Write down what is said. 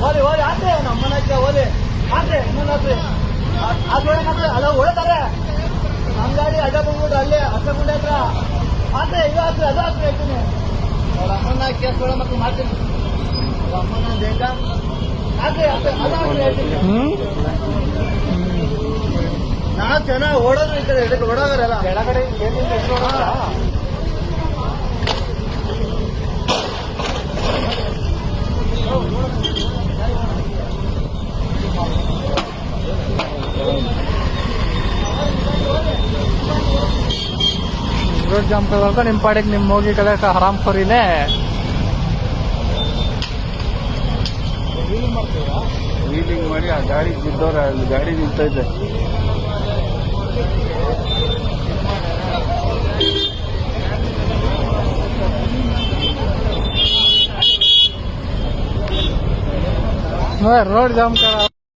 ಓಲಿ ಓಲಿ ಆದ್ರೆ ನಮ್ಮನಕ್ಕೆ ಓಲಿ ಆದ್ರೆ ಅದು ಅಲ್ಲ ಹೊಳ್ತಾರೆ ನಮ್ಮ ಗಾಡಿ ಅಡ್ಡ ಬಂದ್ಬಿಟ್ಟು ಅಲ್ಲೇ ಹಸ್ಕೊಂಡೆ ಹತ್ರ ಆದ್ರೆ ಇದು ಆಗ್ತದೆ ಅದು ಆಗ್ತದೆ ಹೇಳ್ತೀನಿ ಅವ್ರ ಅಮ್ಮನ ಕೇಸ್ ಕೊಡೋ ಮಕ್ಕಳು ಮಾಡ್ತೀನಿ ಅವ್ರ ಅಮ್ಮನ ಬೇಗ ಆದ್ರೆ ಅದು ಹೇಳ್ತೀನಿ ನಾವು ಚೆನ್ನಾಗಿ ಓಡೋದು ಈ ಕಡೆ ಇದಕ್ಕೆ ಓಡೋದ್ರಲ್ಲ ಕೆಳಗಡೆ ರೋಡ್ ಜಾಮ್ ಕಳ್ಕ ನಿಮ್ಮ ಪಾಡಿಗೆ ನಿಮ್ಮ ಹೋಗಿ ಕಡೆ ಹರಾಮ್ ಖೋರಿನೇ ವೀಲಿಂಗ್ ಮಾಡಿ ಆ ಗಾಡಿ ಬಿದ್ದವ್ರೆ ಅಲ್ಲಿ ಗಾಡಿ ನಿಂತೈತೆ रोड जाम करा